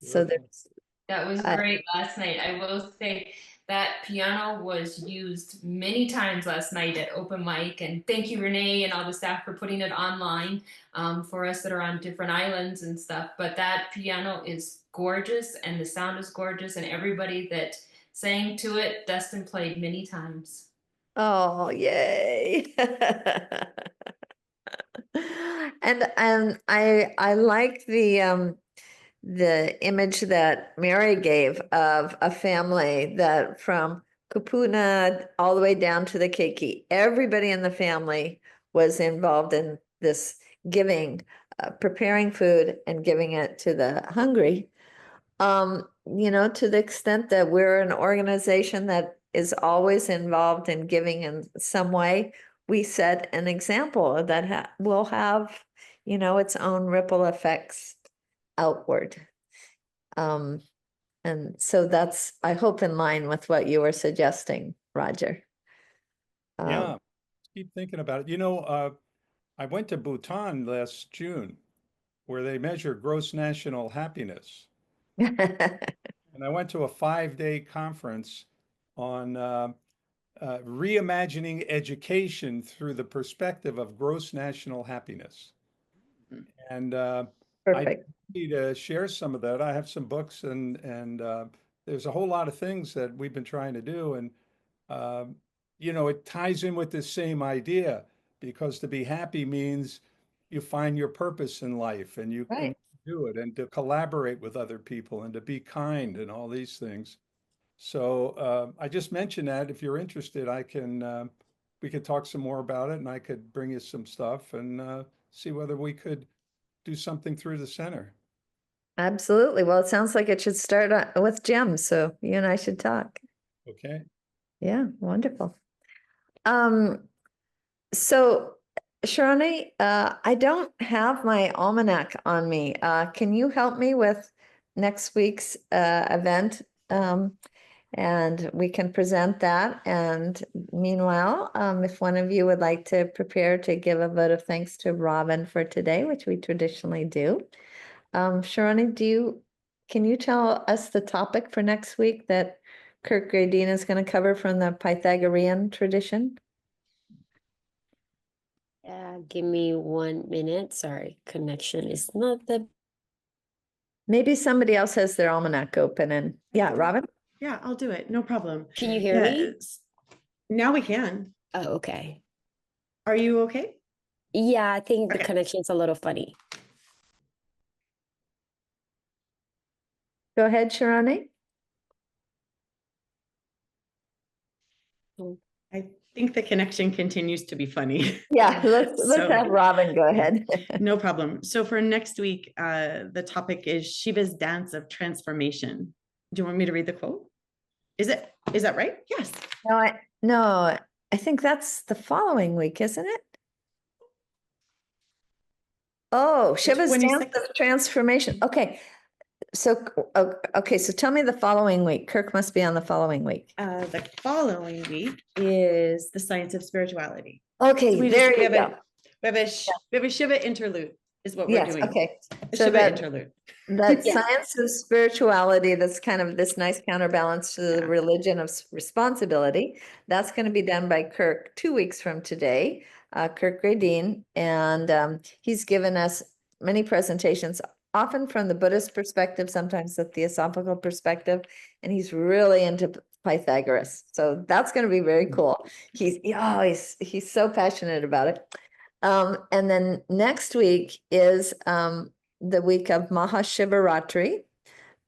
so there's, That was I- great last night. I will say that piano was used many times last night at open mic. And thank you, Renee, and all the staff for putting it online for us that are on different islands and stuff. But that piano is gorgeous, and the sound is gorgeous, and everybody that sang to it, Dustin played many times. oh, yay. And I like the image that Mary gave of a family that from Kupuna all the way down to the Keiki, everybody in the family was involved in this giving, preparing food and giving it to the hungry. You know, to the extent that we're an organization that is always involved in giving in some way, we set an example that will have, you know, its own ripple effects outward. And so that's, I hope, in line with what you were suggesting, Roger. Yeah, keep thinking about it. You know, I went to Bhutan last June, where they measure gross national happiness. And I went to a 5-day conference on reimagining education through the perspective of gross national happiness. And I Perfect. need to share some of that. I have some books, and there's a whole lot of things that we've been trying to do. And you know, it ties in with this same idea, because to be happy means you find your purpose in life, and you Right. do it, and to collaborate with other people, and to be kind, and all these things. So I just mentioned that if you're interested, we can talk some more about it, and I could bring you some stuff, and see whether we could do something through the center. Absolutely. Well, it sounds like it should start with Jim, so you and I should talk. Okay. Yeah, wonderful. So Sharani, I don't have my almanac on me. Can you help me with next week's event? And we can present that. And meanwhile, if one of you would like to prepare to give a vote of thanks to Robin for today, which we traditionally do. Sharani, can you tell us the topic for next week that Kirk Gradine is going to cover from the Pythagorean tradition? Give me 1 minute. Sorry, connection is not the. Maybe somebody else has their almanac open and yeah, Robin? Yeah, I'll do it. No problem. Can you hear me? Yes. Now we can. Oh, okay. Are you okay? Yeah, I think the Okay. connection's a little funny. Go ahead, Sharani. I think the connection continues to be funny. Yeah, let's So- have Robin go ahead. No problem. So for next week, the topic is Shiva's dance of transformation. Do you want me to read the quote? Is that right? Yes. No, I think that's the following week, isn't it? Oh, Shiva's dance 26th. of transformation. Okay. So, okay, so tell me the following week. Kirk must be on the following week. The following week is the science of spirituality. Okay, So we there you have go. we have a Shiva interlude is what we're Yes, doing. okay. A So Shiva that- interlude. That Yeah. science of spirituality, that's kind of this nice counterbalance to the Yeah. religion of responsibility. That's going to be done by Kirk 2 weeks from today, Kirk Gradine. And he's given us many presentations, often from the Buddhist perspective, sometimes the theosophical perspective. And he's really into Pythagoras. So that's going to be very cool. He's so passionate about it. And then next week is the week of Mahashivaratri,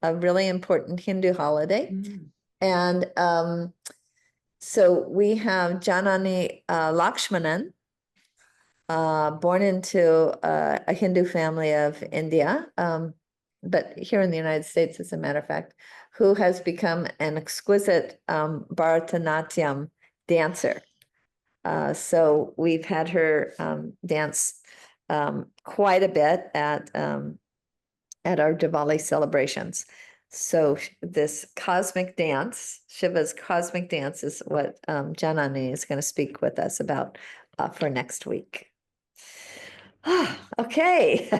a really important Hindu holiday. Mm. And so we have Janani Lakshmanan, born into a Hindu family of India, but here in the United States, as a matter of fact, who has become an exquisite Bharatanatyam dancer. So we've had her dance quite a bit at our Diwali celebrations. So this cosmic dance, Shiva's cosmic dance, is what Janani is going to speak with us about for next week. Okay.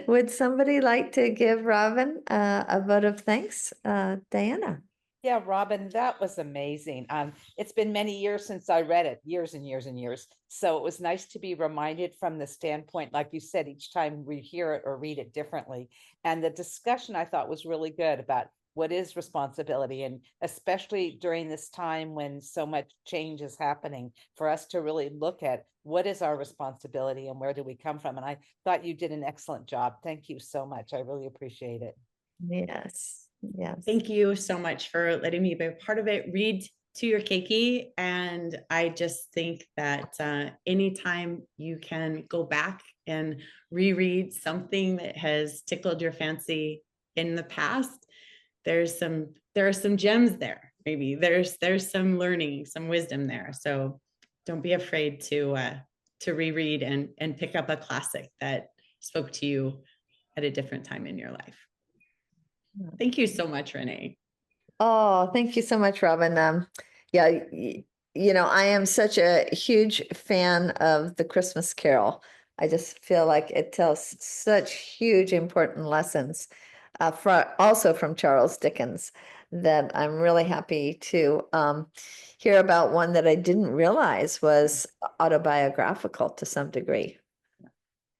Would somebody like to give Robin a vote of thanks? Diana. Yeah, Robin, that was amazing. It's been many years since I read it, years and years and years. So it was nice to be reminded from the standpoint, like you said, each time we hear it or read it differently. And the discussion I thought was really good about what is responsibility, and especially during this time when so much change is happening, for us to really look at what is our responsibility and where do we come from. And I thought you did an excellent job. Thank you so much. I really appreciate it. Yes. Yes. Thank you so much for letting me be a part of it. Read to your keiki. And I just think that anytime you can go back and reread something that has tickled your fancy in the past, there are some gems there. Maybe there's some learning, some wisdom there. So don't be afraid to reread and pick up a classic that spoke to you at a different time in your life. Thank you so much, Renee. Oh, thank you so much, Robin. I am such a huge fan of the Christmas Carol. I just feel like it tells such huge, important lessons, also from Charles Dickens, that I'm really happy to hear about one that I didn't realize was autobiographical to some degree.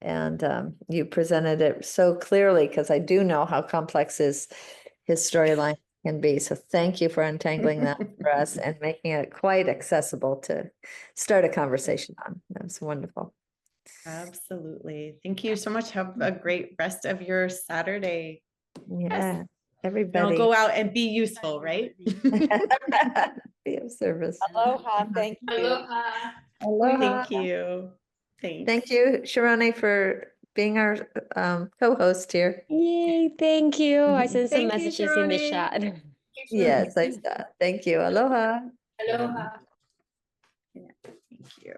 And you presented it so clearly, because I do know how complex his storyline can be. So thank you for untangling that for us and making it quite accessible to start a conversation on. That was wonderful. Absolutely. Thank you so much. Have a great rest of your Saturday. Yeah, Now everybody. go out and be useful, right? Be of service. Aloha, thank you. Aloha. Aloha. Thank you. Thanks. Thank you, Sharone, for being our co-host here. Yay, thank you. I sent some Thank you, messages in the Sharone. chat. Yes, I saw. Thank you. Aloha. Aloha. Yeah, thank you.